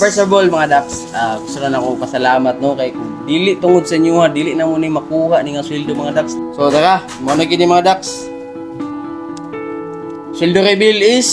first of all mga Dax, gusto na ako pasalamat no kay kung dili tungod sa inyo ha, dili na mo ni makuha ni nga sweldo mga Dax. So tara, mo na gini mga Dax. Sweldo reveal is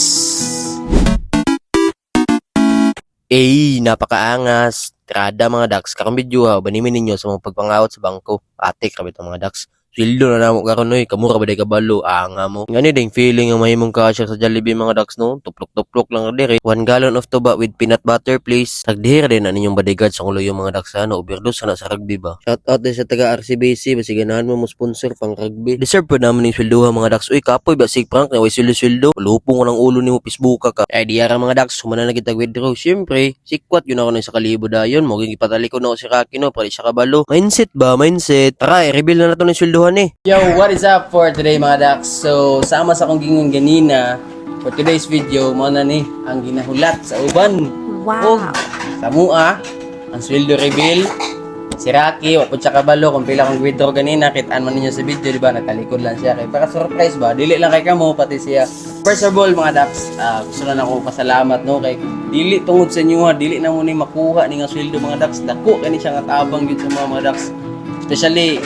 napakaangas. Trada mga Dax, karong video ha, banimin ninyo sa mga pagpangawat sa bangko. Ate, grabe itong mga Dax. Sweldo na namo karon oy, kamura ba day kabalo? Anga mo. Ngani ding feeling ang mahimong kasya sa Jollibee mga Dax no. Tuplok-tuplok lang dire. 1 gallon of tuba with peanut butter please. Tagdihira din na ninyong bodyguard sa ulo yung mga Dax ano, overdose na sa rugby ba. Shout out din sa taga RCBC, basi ganahan mo sponsor pang rugby. Deserve po naman ning sweldohan mga Dax. Uy, kapoy ba sig prank na way sweldo? Lupong ko ng ulo nimo Facebook ka. Ay diara mga Dax, humana na kita withdraw. Syempre, sikwat yun ako na sa kalibo dayon. Mo ging ipataliko na ako si Rocky no, para siya kabalo. Mindset ba, mindset. Tara, i-reveal na nato ng sweldo. Yo, what is up for today mga Dax? So, sama sa akong gingon ganina for today's video, mo na ni ang ginahulat sa uban. Wow. Sa mua, ang sweldo reveal. Si Rocky, wapod siya kabalo kung pila kong withdraw ganina, kitaan man ninyo sa video, di ba? Natalikod lang siya. Kaya para surprise ba? Dili lang kay kamo, pati siya. First of all mga Dax, gusto na ako pasalamat no kay dili tungod sa inyo ha, dili na mo ni makuha ni nga sweldo mga Dax. Dako kani siya nga tabang gyud sa mga Dax. Especially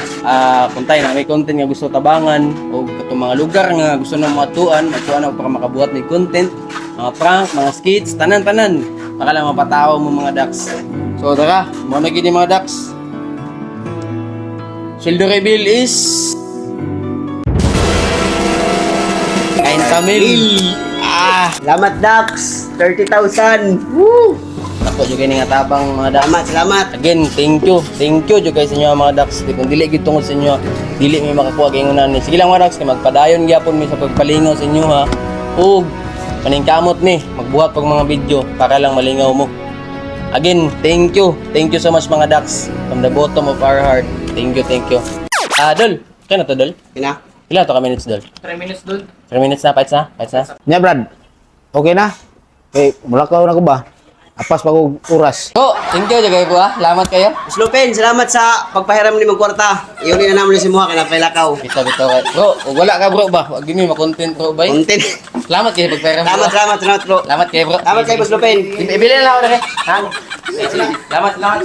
kung tayo na may content nga gusto tabangan o katong mga lugar nga gusto na matuan ako para makabuhat ng content, mga prank, mga skits, tanan-tanan para lang mapatawa mo mga Dax. So tara, mo na gini mga Dax. Sweldo reveal is kain Camille. Salamat Dax, 30,000. Woo! Ako juga ni nga tabang mga Dax. Salamat. Again, thank you juga sa inyo mga Dax. Kung dili gid tungod sa inyo, dili mi makakuha kay ngunan ni. Sige lang mga Dax, kay magpadayon gyapon mi sa pagpalingaw sa inyo ha. Ug paningkamot ni magbuhat pag mga video para lang malingaw mo. Again, thank you so much mga Dax from the bottom of our heart. Thank you. Dol, kaya na to Dol? Kina? Ilan to ka minutes Dol? 3 minutes Dol. 3 minutes na, fights na? Nya Brad, okay na? Okay, mulakaw na ko ba? Apas pa ko oras. So, thank you juga po ha. Salamat kayo. Slopen, salamat sa pagpahiram ni magkwarta. Iyon na naman si Muha, kaya napailakaw. Bito. Bro, wala ka bro ba? Wag gini ma-content bro ba? Content. Salamat kayo pagpairam. Salamat bro. Salamat kayo bro. Salamat kayo, Slopen. Ibili na lang ako na. Ha? Salamat.